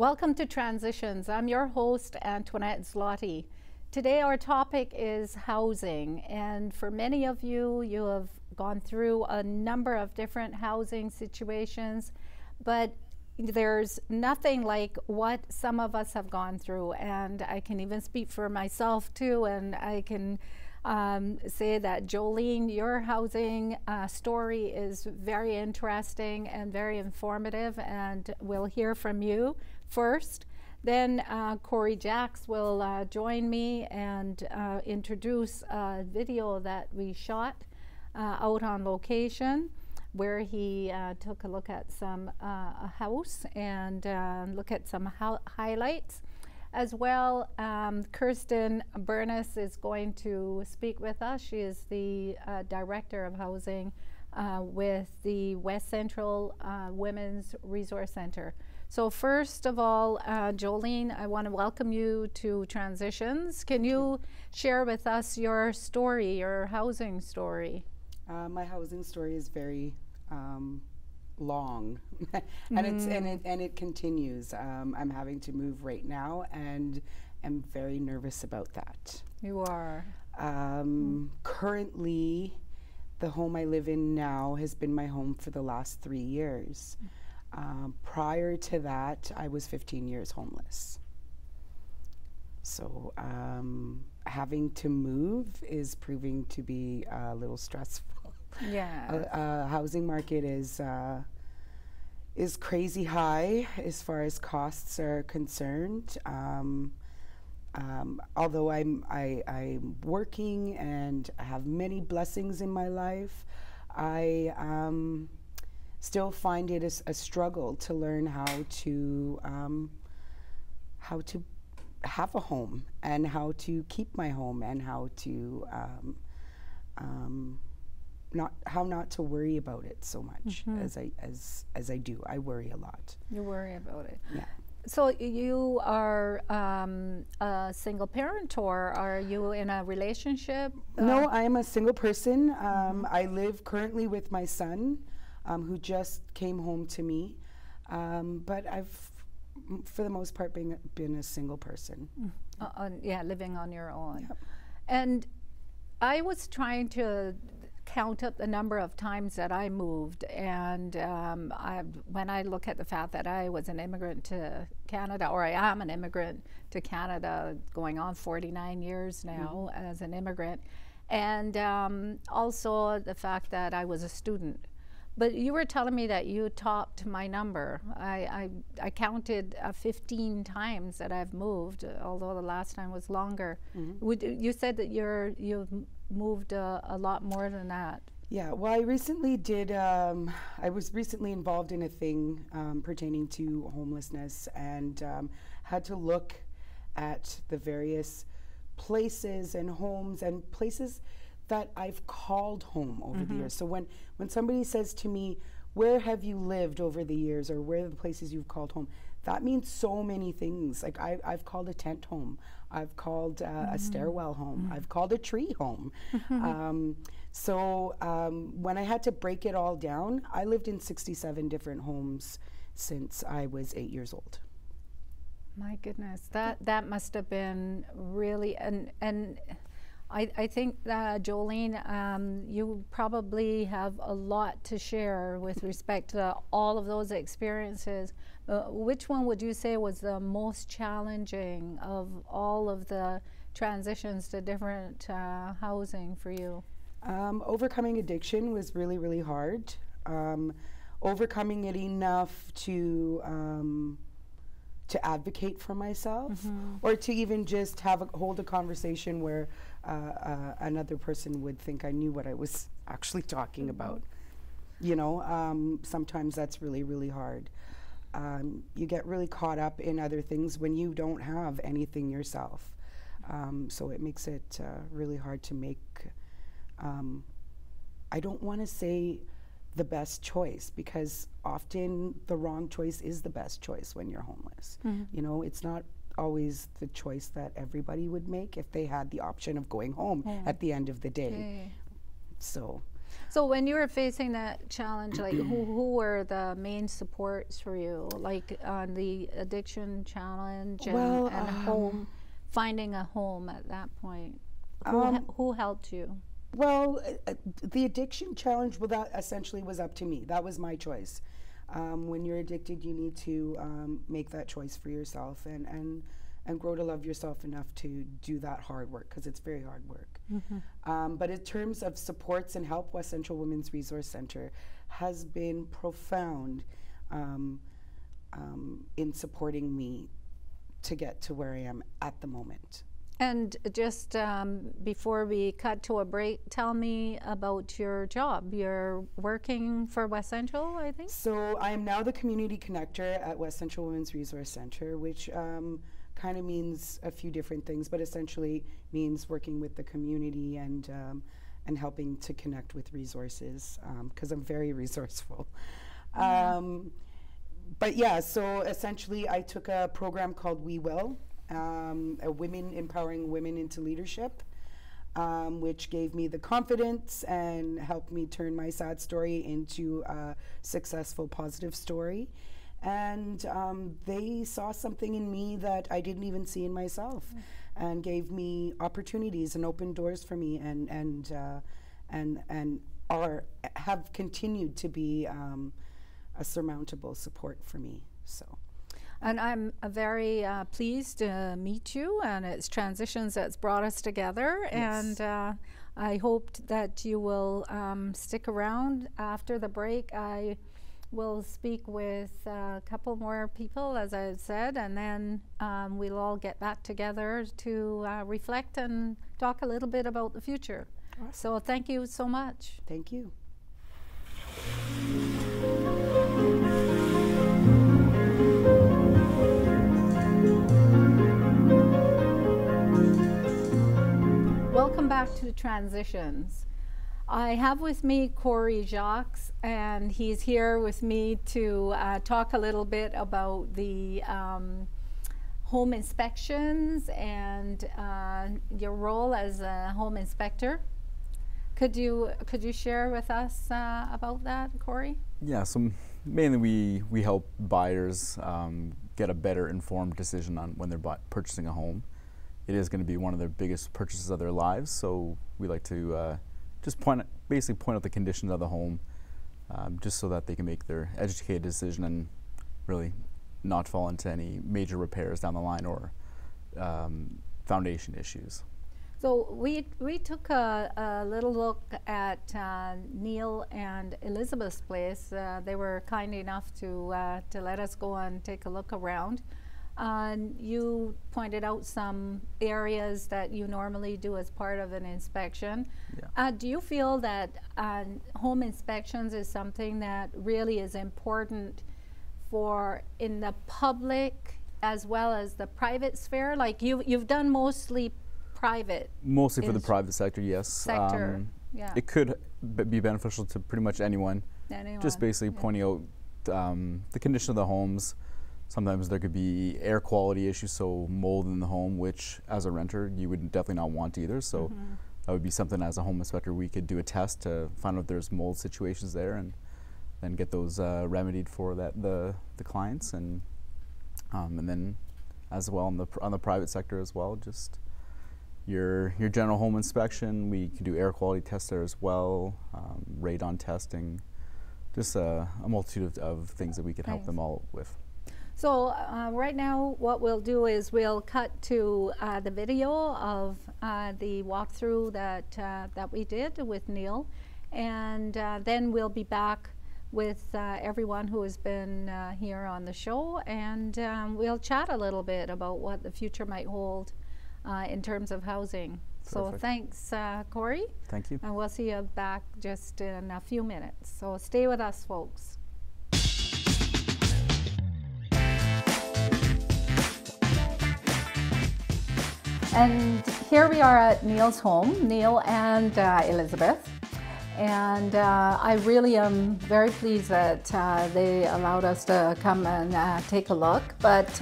Welcome to Transitions. I'm your host, Antoinette Zloty. Today our topic is housing, and for many of you, you have gone through a number of different housing situations, but there's nothing like what some of us have gone through, and I can even speak for myself too, and I can say that Jolene, your housing story is very interesting and very informative, and we'll hear from you first. Then Cory Jaques will join me and introduce a video that we shot out on location, where he took a look at some a house and look at some highlights. As well, Kirsten Burnett is going to speak with us. She is the Director of Housing with the West Central Women's Resource Center. So first of all, Jolene, I want to welcome you to Transitions. Can you share with us your story, your housing story? My housing story is very long, and it continues. I'm having to move right now, and I'm very nervous about that. You are. Currently, the home I live in now has been my home for the last 3 years. Prior to that, I was 15 years homeless. So having to move is proving to be a little stressful. Yeah. Housing market is crazy high as far as costs are concerned. Although I'm working and I have many blessings in my life, I still find it a struggle to learn how to have a home and how to keep my home and how to not to worry about it so much as I do. I worry a lot. You worry about it. Yeah. So you are a single parent, or are you in a relationship? No, I am a single person. I live currently with my son, who just came home to me. But I've, for the most part, been a single person. Yeah, living on your own. Yep. And I was trying to count up the number of times that I moved, and when I look at the fact that I was an immigrant to Canada, or I am an immigrant to Canada, going on 49 years now as an immigrant, and also the fact that I was a student. But you were telling me that you topped my number. I counted 15 times that I've moved, although the last time was longer. You said that you've moved a lot more than that. Yeah, well, I recently did, I was recently involved in a thing pertaining to homelessness, and had to look at the various places and homes and places that I've called home over the years. So when somebody says to me, where have you lived over the years, or where are the places you've called home, that means so many things. Like I've called a tent home, I've called a stairwell home, I've called a tree home. So when I had to break it all down, I lived in 67 different homes since I was 8 years old. My goodness, that must have been really, and I think that, Jolene, you probably have a lot to share with respect to all of those experiences. Which one would you say was the most challenging of all of the transitions to different housing for you? Overcoming addiction was really, really hard. Overcoming it enough to advocate for myself, or to even just hold a conversation where another person would think I knew what I was actually talking about. You know, sometimes that's really, really hard. You get really caught up in other things when you don't have anything yourself. So it makes it really hard to make, I don't want to say the best choice, because often the wrong choice is the best choice when you're homeless. You know, it's not always the choice that everybody would make if they had the option of going home at the end of the day. So So when you were facing that challenge, like who were the main supports for you, like on the addiction challenge and home, finding a home at that point? Who helped you? Well, the addiction challenge, well, that essentially was up to me. That was my choice. When you're addicted, you need to make that choice for yourself and grow to love yourself enough to do that hard work, because it's very hard work. But in terms of supports and help, West Central Women's Resource Center has been profound in supporting me to get to where I am at the moment. And just before we cut to a break, tell me about your job. You're working for West Central, I think? So I am now the community connector at West Central Women's Resource Center, which kind of means a few different things, but essentially means working with the community and helping to connect with resources, because I'm very resourceful. But yeah, so essentially I took a program called We Will, empowering women into leadership, which gave me the confidence and helped me turn my sad story into a successful, positive story. And they saw something in me that I didn't even see in myself, and gave me opportunities and opened doors for me, and have continued to be a surmountable support for me. So. And I'm very pleased to meet you, and it's Transitions that's brought us together. Yes. And I hoped that you will stick around after the break. I will speak with a couple more people, as I said, and then we'll all get back together to reflect and talk a little bit about the future. Awesome. So thank you so much. Thank you. Welcome back to Transitions. I have with me Cory Jaques, and he's here with me to talk a little bit about the home inspections and your role as a home inspector. Could you share with us about that, Cory? Yeah, so mainly we help buyers get a better informed decision on when they're purchasing a home. It is going to be one of their biggest purchases of their lives, so we like to just basically point out the conditions of the home, just so that they can make their educated decision and really not fall into any major repairs down the line or foundation issues. So we took a little look at Neil and Elizabeth's place. They were kind enough to let us go and take a look around. You pointed out some areas that you normally do as part of an inspection. Yeah. Do you feel that home inspections is something that really is important for in the public as well as the private sphere? Like you've done mostly private. Mostly for the private sector, yes. Yeah. It could be beneficial to pretty much anyone. Just basically pointing out the condition of the homes. Sometimes there could be air quality issues, so mold in the home, which as a renter you would definitely not want either. So that would be something as a home inspector we could do a test to find out if there's mold situations there, and then get those remedied for the clients, and then as well on the private sector as well, just your general home inspection. We can do air quality tests there as well, radon testing, just a multitude of things that we could help them all with. So right now what we'll do is we'll cut to the video of the walkthrough that we did with Neil, and then we'll be back with everyone who has been here on the show, and we'll chat a little bit about what the future might hold in terms of housing. Perfect. So thanks, Cory. Thank you. And we'll see you back just in a few minutes. So stay with us, folks. And here we are at Neil's home, Neil and Elizabeth. And I really am very pleased that they allowed us to come and take a look. But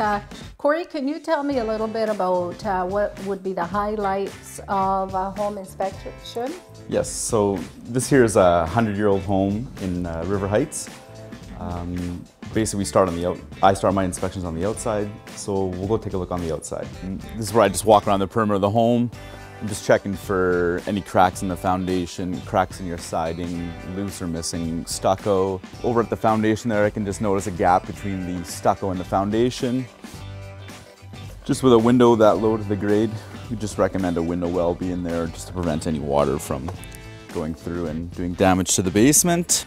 Cory, can you tell me a little bit about what would be the highlights of a home inspection? Yes, so this here is a 100-year-old home in River Heights. Basically, I start my inspections on the outside, so we'll go take a look on the outside. And this is where I just walk around the perimeter of the home. I'm just checking for any cracks in the foundation, cracks in your siding, loose or missing stucco. Over at the foundation there, I can just notice a gap between the stucco and the foundation. Just with a window that low to the grade, we just recommend a window well be in there just to prevent any water from going through and doing damage to the basement.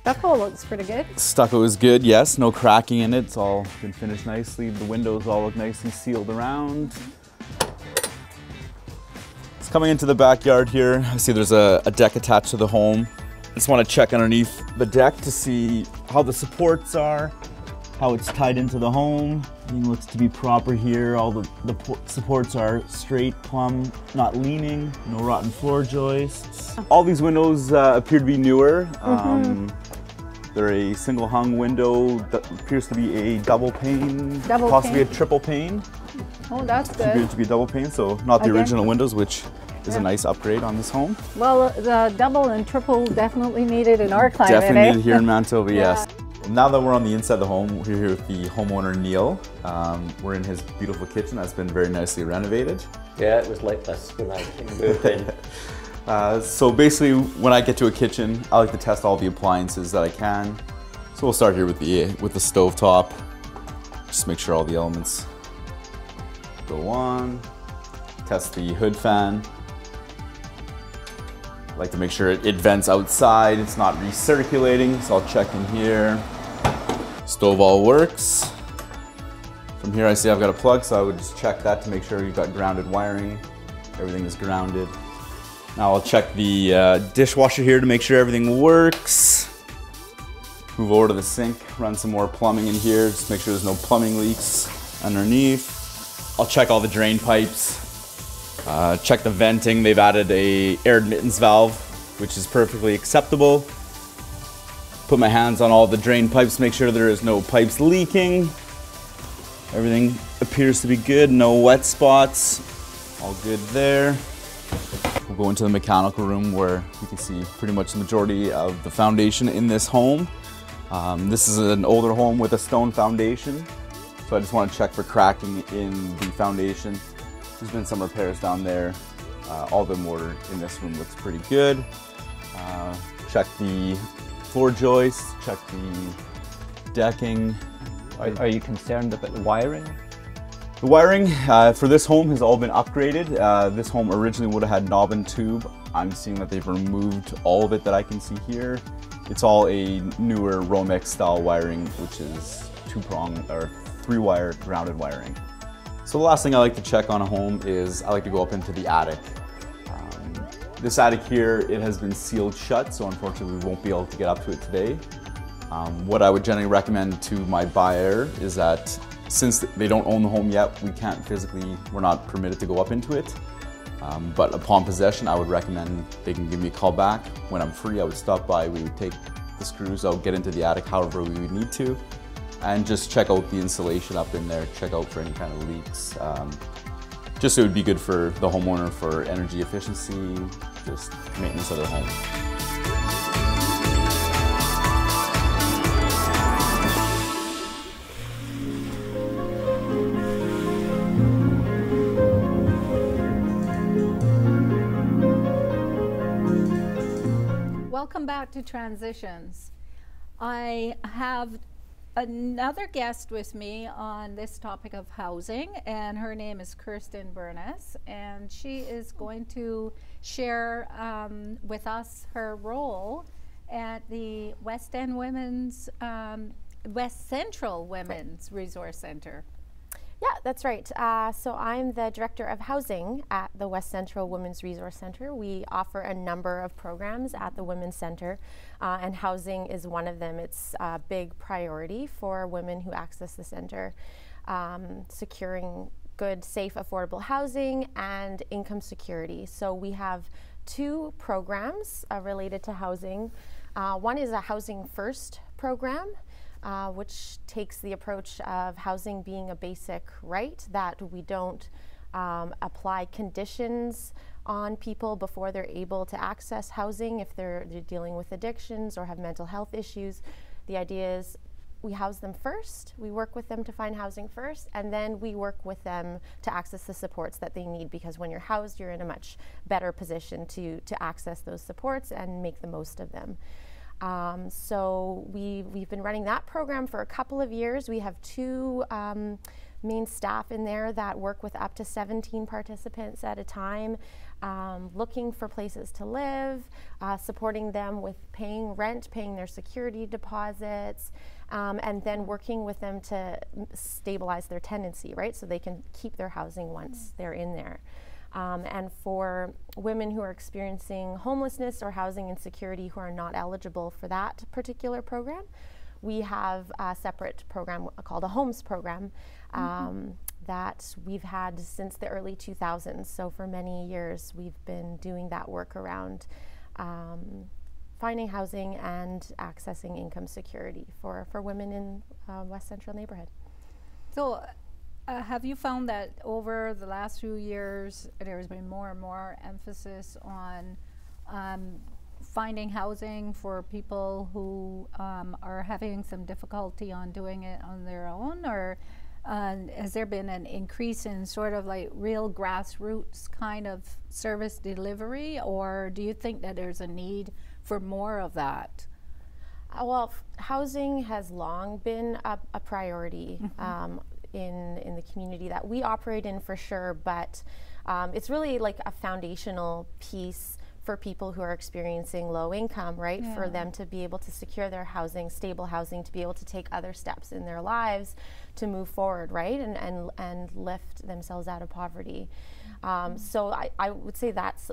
Stucco looks pretty good. Stucco is good, yes. No cracking in it. It's all been finished nicely. The windows all look nicely sealed around. It's coming into the backyard here. I see there's a deck attached to the home. I just want to check underneath the deck to see how the supports are, how it's tied into the home. Everything looks to be proper here. All the supports are straight, plumb, not leaning, no rotten floor joists. All these windows appear to be newer. They're a single hung window that appears to be a double pane, possibly a triple pane. Oh, that's good. Appears to be a double pane, so not the original windows, which is a nice upgrade on this home. Well, the double and triple definitely needed in our climate. Definitely needed here in Manitoba, yes. Now that we're on the inside of the home, we're here with the homeowner, Neil. We're in his beautiful kitchen that's been very nicely renovated. Yeah, it was like this when I moved in. So basically, when I get to a kitchen, I like to test all the appliances that I can. So we'll start here with the stove top. Just make sure all the elements go on. Test the hood fan. I like to make sure it vents outside, it's not recirculating, so I'll check in here. Stove all works. From here I see I've got a plug, so I would just check that to make sure you've got grounded wiring. Everything is grounded. Now I'll check the dishwasher here to make sure everything works. Move over to the sink, run some more plumbing in here, just make sure there's no plumbing leaks underneath. I'll check all the drain pipes. Check the venting. They've added a air admittance valve, which is perfectly acceptable. Put my hands on all the drain pipes, make sure there is no pipes leaking. Everything appears to be good, no wet spots. All good there. We'll go into the mechanical room where you can see pretty much the majority of the foundation in this home. This is an older home with a stone foundation, so I just want to check for cracking in the foundation. There's been some repairs down there. All the mortar in this room looks pretty good. Check the floor joists, check the decking. Are you concerned about the wiring? The wiring for this home has all been upgraded. This home originally would have had knob and tube. I'm seeing that they've removed all of it that I can see here. It's all a newer Romex style wiring, which is 2-prong or 3-wire grounded wiring. So the last thing I like to check on a home is I like to go up into the attic. This attic here, it has been sealed shut, so unfortunately we won't be able to get up to it today. What I would generally recommend to my buyer is that since they don't own the home yet, we're not permitted to go up into it. But upon possession, I would recommend they can give me a call back. When I'm free, I would stop by, we would take the screws out, get into the attic however we would need to, and just check out the insulation up in there, check out for any kind of leaks. Just so it would be good for the homeowner for energy efficiency, just maintenance of their home. Welcome back to Transitions. I have another guest with me on this topic of housing, and her name is Kirsten Burnett, and she is going to share with us her role at the West Central Women's Resource Center. Yeah, that's right. So I'm the Director of Housing at the West Central Women's Resource Center. We offer a number of programs at the Women's Center, and housing is one of them. It's a big priority for women who access the center, securing good, safe, affordable housing and income security. So we have 2 programs related to housing. One is a Housing First program, which takes the approach of housing being a basic right, that we don't apply conditions on people before they're able to access housing if they're dealing with addictions or have mental health issues. The idea is we house them first, we work with them to find housing first, and then we work with them to access the supports that they need, because when you're housed, you're in a much better position to access those supports and make the most of them. So we've been running that program for a couple of years. We have 2 main staff in there that work with up to 17 participants at a time, looking for places to live, supporting them with paying rent, paying their security deposits, and then working with them to stabilize their tenancy, right? So they can keep their housing once they're in there. And for women who are experiencing homelessness or housing insecurity who are not eligible for that particular program, we have a separate program called a Homes program that we've had since the early 2000s. So for many years, we've been doing that work around finding housing and accessing income security for women in West Central neighborhood. So have you found that over the last few years, there's been more and more emphasis on finding housing for people who are having some difficulty on doing it on their own, or has there been an increase in sort of like real grassroots kind of service delivery, or do you think that there's a need for more of that? Well, housing has long been a priority in the community that we operate in, for sure, but it's really like a foundational piece for people who are experiencing low income, right? Yeah. For them to be able to secure their housing, stable housing, to be able to take other steps in their lives to move forward, right? And lift themselves out of poverty. So I would say that's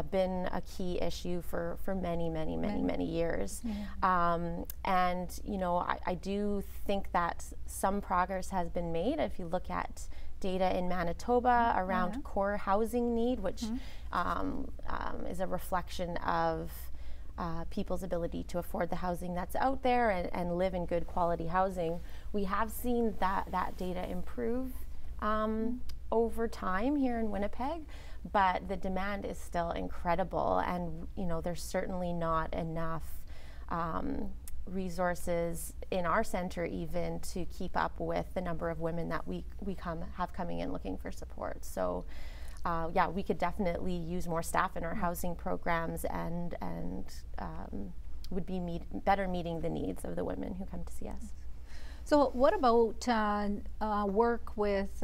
been a key issue for many years. Yeah. And you know, I do think that some progress has been made. If you look at data in Manitoba around core housing need, which is a reflection of people's ability to afford the housing that's out there and live in good quality housing, we have seen that data improve over time here in Winnipeg, but the demand is still incredible, and you know, there's certainly not enough resources in our center even to keep up with the number of women that we have coming in looking for support. So yeah, we could definitely use more staff in our housing programs and would be better meeting the needs of the women who come to see us. So what about work with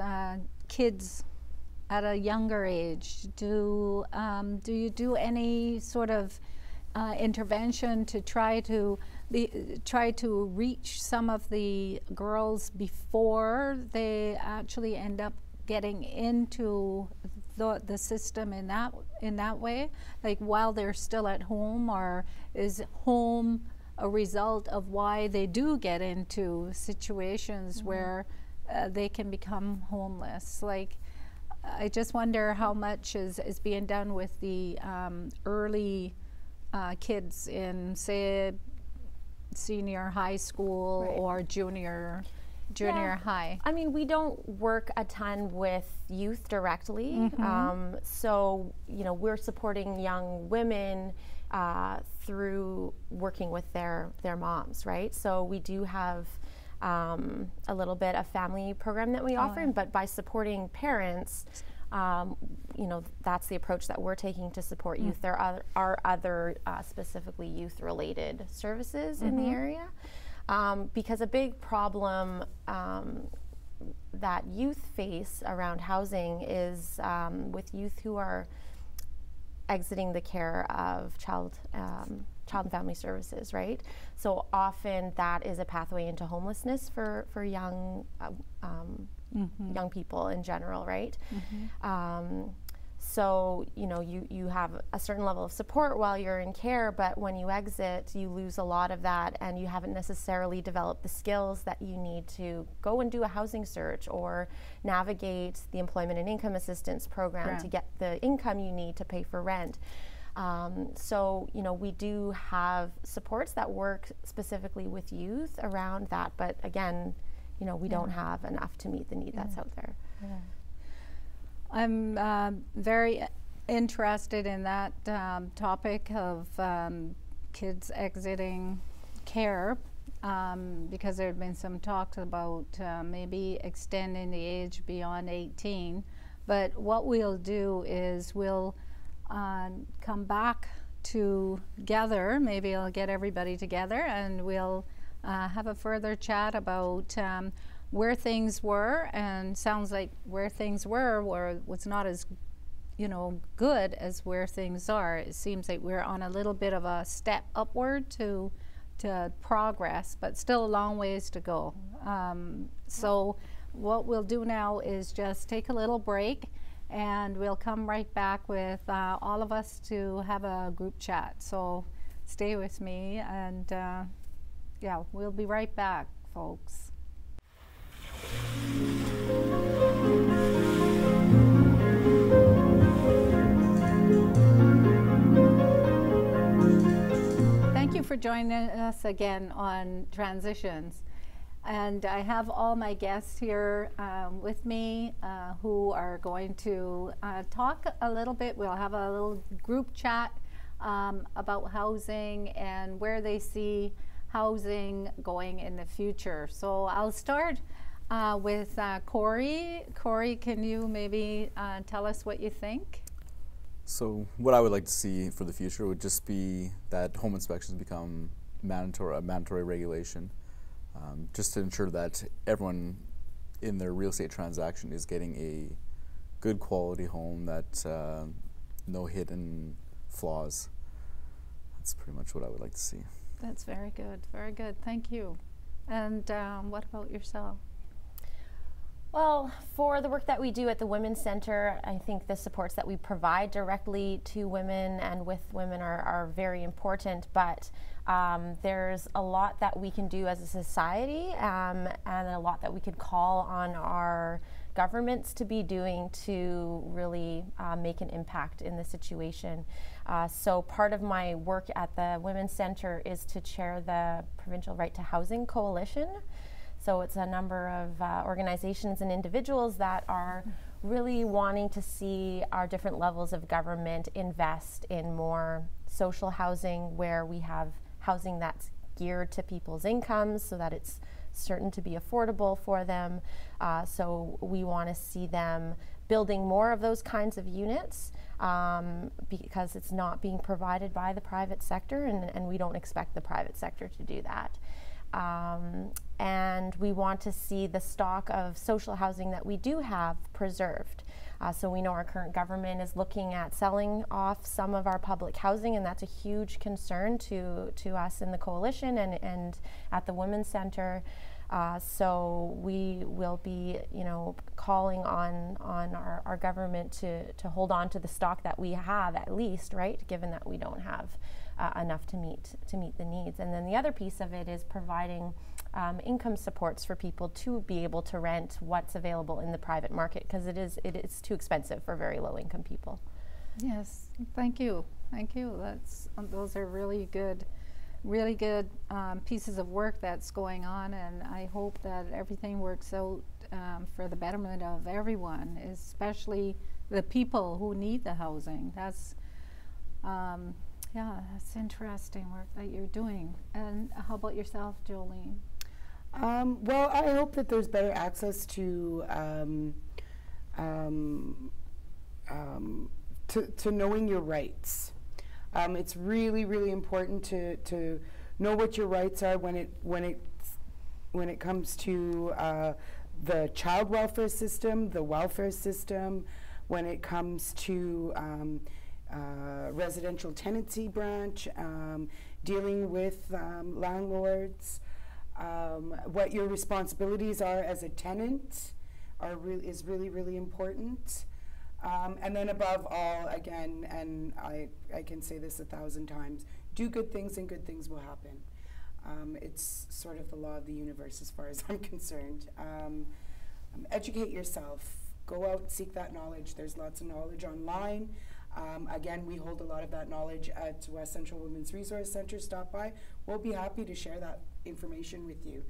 kids at a younger age? Do you do any sort of intervention to try to reach some of the girls before they actually end up getting into the system in that way, like while they're still at home, or is home a result of why they do get into situations where they can become homeless? Like, I just wonder how much is being done with the early kids in, say, senior high school or junior high. I mean, we don't work a ton with youth directly, so you know, we're supporting young women through working with their moms, right? So we do have a little bit of family program that we offer, but by supporting parents, you know, that's the approach that we're taking to support youth. There are other specifically youth-related services in the area, because a big problem that youth face around housing is with youth who are exiting the care of child and family services, right? So often that is a pathway into homelessness for young young people in general, right? So you know, you have a certain level of support while you're in care, but when you exit, you lose a lot of that, and you haven't necessarily developed the skills that you need to go and do a housing search or navigate the employment and income assistance program to get the income you need to pay for rent. So you know, we do have supports that work specifically with youth around that, but again, you know, we don't have enough to meet the need that's out there. I'm very interested in that topic of kids exiting care because there have been some talks about maybe extending the age beyond 18. But what we'll do is we'll come back together, maybe I'll get everybody together, and we'll have a further chat about where things were, and sounds like where things were was not as good as where things are. It seems like we're on a little bit of a step upward to progress, but still a long ways to go. So what we'll do now is just take a little break, and we'll come right back with all of us to have a group chat. So stay with me, and yeah, we'll be right back, folks. Thank you for joining us again on Transitions. And I have all my guests here with me who are going to talk a little bit. We'll have a little group chat about housing and where they see housing going in the future. So I'll start with Cory. Cory, can you maybe tell us what you think? So what I would like to see for the future would just be that home inspections become a mandatory regulation, just to ensure that everyone in their real estate transaction is getting a good quality home, that no hidden flaws. That's pretty much what I would like to see. That's very good, very good. Thank you. And what about yourself? Well, for the work that we do at the Women's Center, I think the supports that we provide directly to women and with women are very important, but there's a lot that we can do as a society and a lot that we could call on our governments to be doing to really make an impact in the situation. So part of my work at the Women's Center is to chair the Provincial Right to Housing Coalition. So it's a number of organizations and individuals that are really wanting to see our different levels of government invest in more social housing, where we have housing that's geared to people's incomes so that it's certain to be affordable for them. So we want to see them building more of those kinds of units because it's not being provided by the private sector, and we don't expect the private sector to do that. And we want to see the stock of social housing that we do have preserved. So we know our current government is looking at selling off some of our public housing, and that's a huge concern to us in the coalition and at the Women's Center. So we will be, calling on our government to hold on to the stock that we have, at least, right? Given that we don't have enough to meet the needs. And then the other piece of it is providing income supports for people to be able to rent what's available in the private market, because it is too expensive for very low income people. Yes, thank you. Those are really good pieces of work that's going on, and I hope that everything works out for the betterment of everyone, especially the people who need the housing. That's that's interesting work that you're doing. And how about yourself, Jolene? Well, I hope that there's better access to knowing your rights. It's really, really important to know what your rights are when it comes to the child welfare system, the welfare system, when it comes to residential tenancy branch, dealing with landlords, what your responsibilities are as a tenant is really, really important. And then above all, again, and I can say this 1,000 times, do good things and good things will happen. It's sort of the law of the universe as far as I'm concerned. Educate yourself. Go out and seek that knowledge. There's lots of knowledge online. Again, we hold a lot of that knowledge at West Central Women's Resource Center. Stop by. We'll be happy to share that information with you.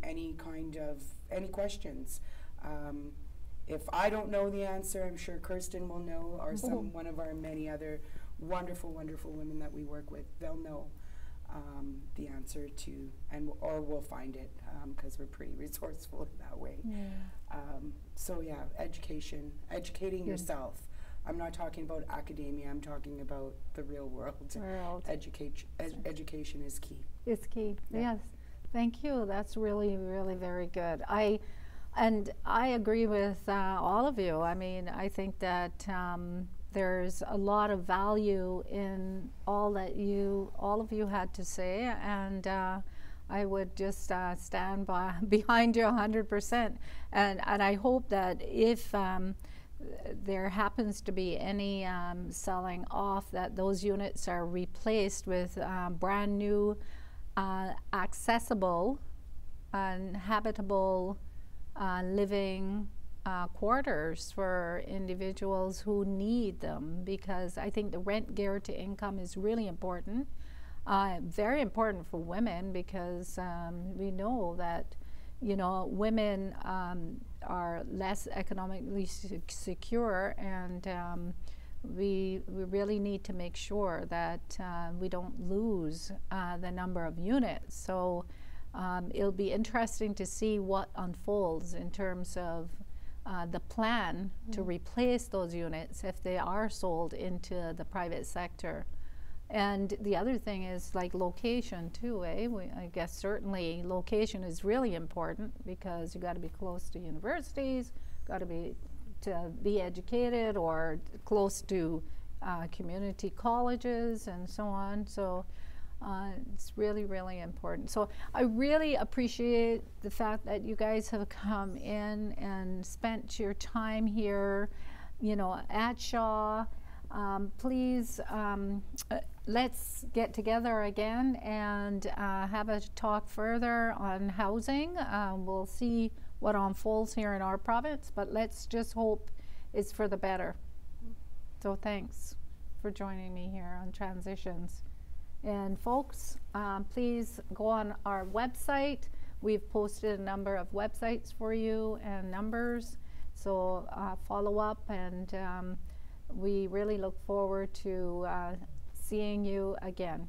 Any questions. if I don't know the answer, I'm sure Kirsten will know, or one of our many other wonderful, wonderful women that we work with. They'll know the answer to, or we'll find it, because we're pretty resourceful in that way. Yeah. So yeah, educating yourself. I'm not talking about academia, I'm talking about the real world. Education is key. It's key, yes. Thank you, that's really, really very good. And I agree with all of you. I mean, I think that there's a lot of value in all of you had to say, and I would just stand behind you 100%. And I hope that if there happens to be any selling off, that those units are replaced with brand new, accessible and habitable living quarters for individuals who need them, because I think the rent guarantee income is really important. Very important for women, because we know that, you know, women are less economically secure, and we really need to make sure that we don't lose the number of units. So it'll be interesting to see what unfolds in terms of the plan to replace those units if they are sold into the private sector. And the other thing is like location too, eh? I guess certainly location is really important, because you got to be close to universities, got to be educated, or close to community colleges and so on. So it's really, really important. So I really appreciate the fact that you guys have come in and spent your time here, you know, at Shaw. Please, let's get together again and have a talk further on housing. We'll see what unfolds here in our province, but let's just hope it's for the better. So thanks for joining me here on Transitions. And folks, please go on our website. We've posted a number of websites for you and numbers, so follow up, and we really look forward to seeing you again.